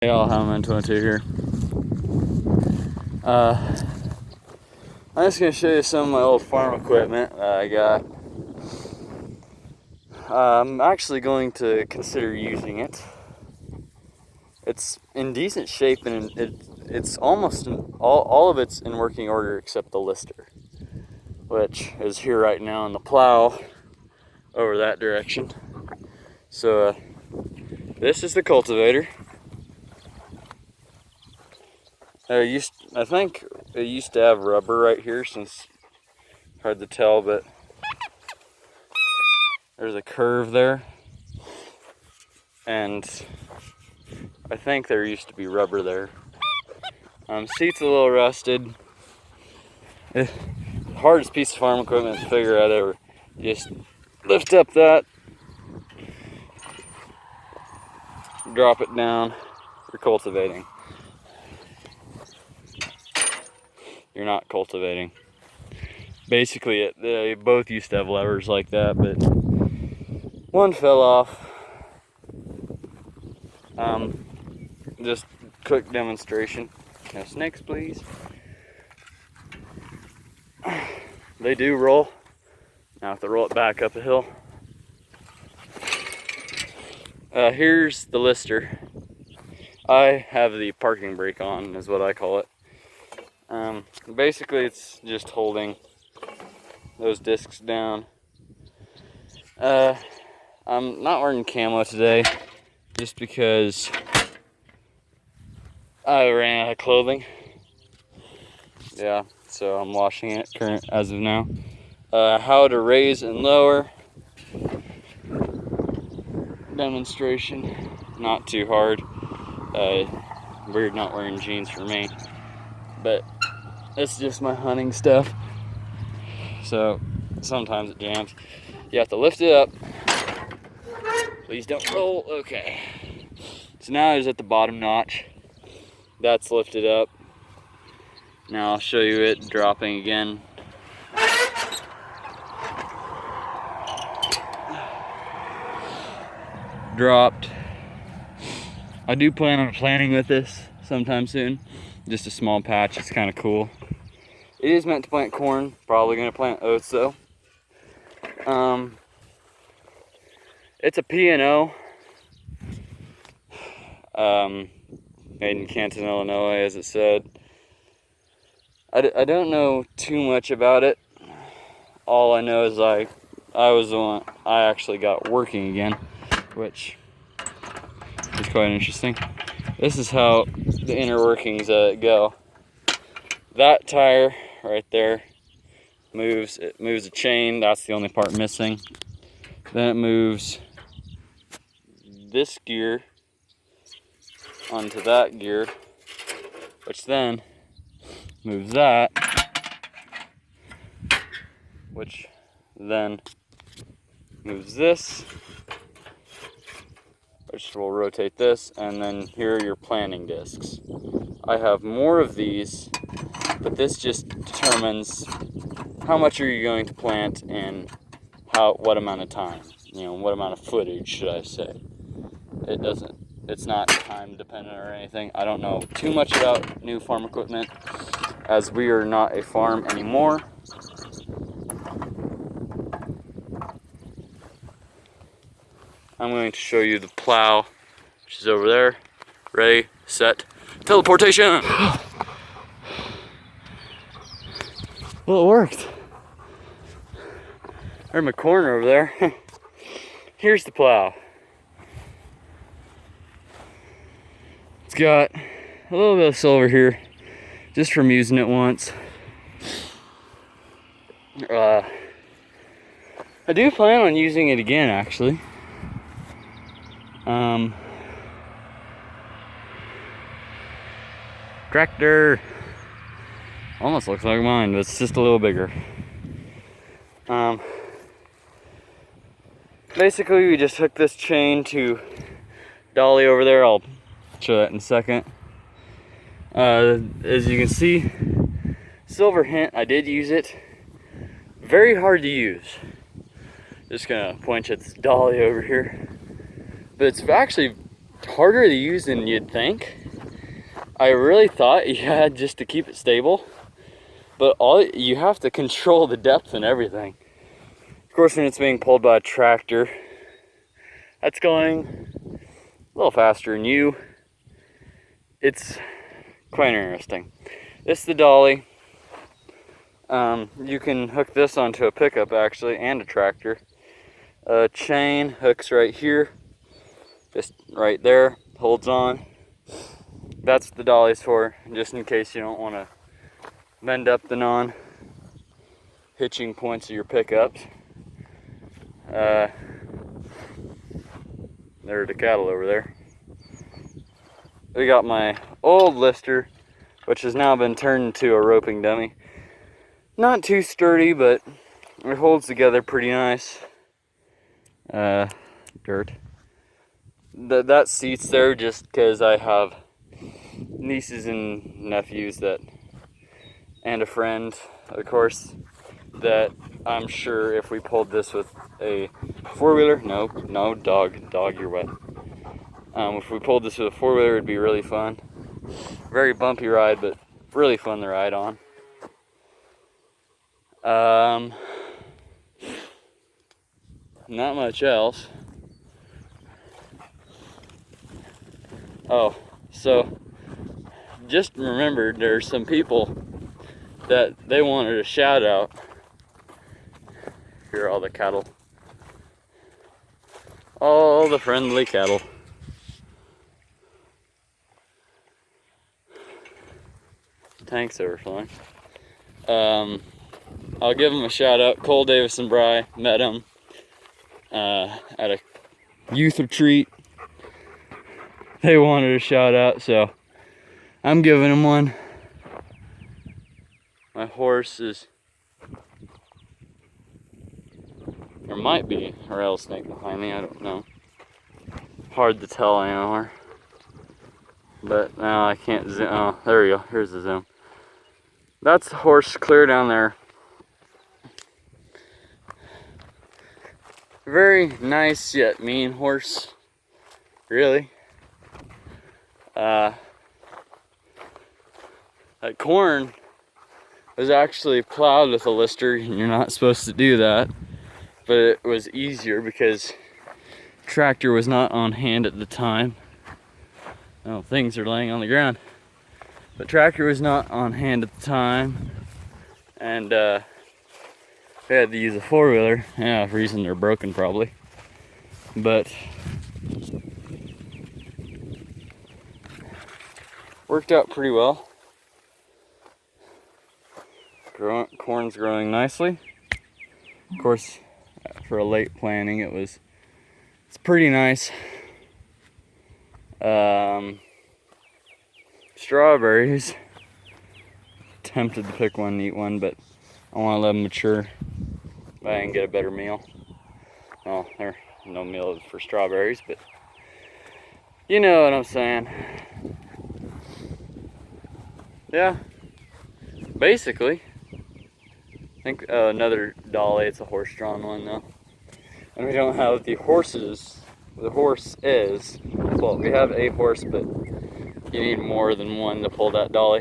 Hey all, Howman22 here. I'm just going to show you some of my old farm equipment that I got. I'm actually going to consider using it. It's in decent shape and it's almost all of it's in working order except the lister, which is here right now in the plow over that direction. So this is the cultivator. I think it used to have rubber right here, since hard to tell, but there's a curve there, and I think there used to be rubber there. Seat's a little rusted. The hardest piece of farm equipment to figure out ever. Just lift up that, drop it down. You're cultivating. You're not cultivating. Basically, they both used to have levers like that, but one fell off. Just quick demonstration. No snakes, please. They do roll. Now I have to roll it back up a hill. Here's the lister. I have the parking brake on, is what I call it. Basically, it's just holding those discs down. I'm not wearing camo today, just because I ran out of clothing. Yeah, so I'm washing it current as of now. How to raise and lower. Demonstration. Not too hard. Weird not wearing jeans for me. But it's just my hunting stuff. So sometimes it jams. You have to lift it up. Please don't roll. Okay. So now it's at the bottom notch. That's lifted up. Now I'll show you it dropping again. Dropped. I do plan on planting with this sometime soon. Just a small patch. It's kind of cool. It is meant to plant corn. Probably going to plant oats though. It's a P&O. Made in Canton, Illinois, as it said. I don't know too much about it. All I know is I actually got working again, which is quite interesting. This is how the inner workings go. That tire right there moves. It moves a chain. That's the only part missing. Then it moves this gear onto that gear, which then moves that, which then moves this, which will rotate this, and then here are your planting discs. I have more of these, but this just determines how much are you going to plant and what amount of time, what amount of footage should I say. It's not time dependent or anything. I don't know too much about new farm equipment, as we are not a farm anymore. I'm going to show you the plow, which is over there. Ready, set, teleportation! Well, it worked. There's my corner over there. Here's the plow. It's got a little bit of silver here, just from using it once. I do plan on using it again, actually. Tractor. Almost looks like mine, but it's just a little bigger. Basically, we just hook this chain to dolly over there. I'll show that in a second. As you can see, silver hint, I did use it. Very hard to use. Just gonna point you at this dolly over here. But it's actually harder to use than you'd think. I really thought you had just to keep it stable, but you have to control the depth and everything. Of course, when it's being pulled by a tractor, that's going a little faster than you. It's quite interesting. This is the dolly. You can hook this onto a pickup actually, and a tractor. Chain hooks right here, just right there, holds on. That's what the dolly's for, just in case you don't want to bend up the non-hitching points of your pickups. There are the cattle over there. We got my old lister, which has now been turned into a roping dummy. Not too sturdy, but it holds together pretty nice. Dirt. That seat's there just because I have nieces and nephews and a friend, of course, that I'm sure if we pulled this with a four-wheeler, no, dog, you're wet. If we pulled this with a four-wheeler, it'd be really fun. Very bumpy ride, but really fun to ride on. Not much else. Oh, so just remembered there's some people that they wanted a shout out. Here are all the cattle. All the friendly cattle. Tank's overflowing. I'll give them a shout out. Cole Davison Bry, met him at a youth retreat. They wanted a shout out, so I'm giving him one. My horse is, there might be a rattlesnake behind me, I don't know. Hard to tell anymore. But now I can't zoom. Oh, there we go. Here's the zoom. That's the horse clear down there. Very nice yet mean horse. Really. That corn was actually plowed with a lister, and you're not supposed to do that. But it was easier because tractor was not on hand at the time. Oh, things are laying on the ground. But tractor was not on hand at the time, and we had to use a four-wheeler. Yeah, for reason they're broken probably. But worked out pretty well. Corn's growing nicely. Of course, for a late planting, it's pretty nice. Strawberries. Tempted to pick one and eat one, but I want to let them mature. But I can get a better meal. Well, there's no meal for strawberries, but you know what I'm saying. Yeah, basically. I think another dolly, it's a horse-drawn one though. And we don't have the horses. The horse is, well, we have a horse, but you need more than one to pull that dolly.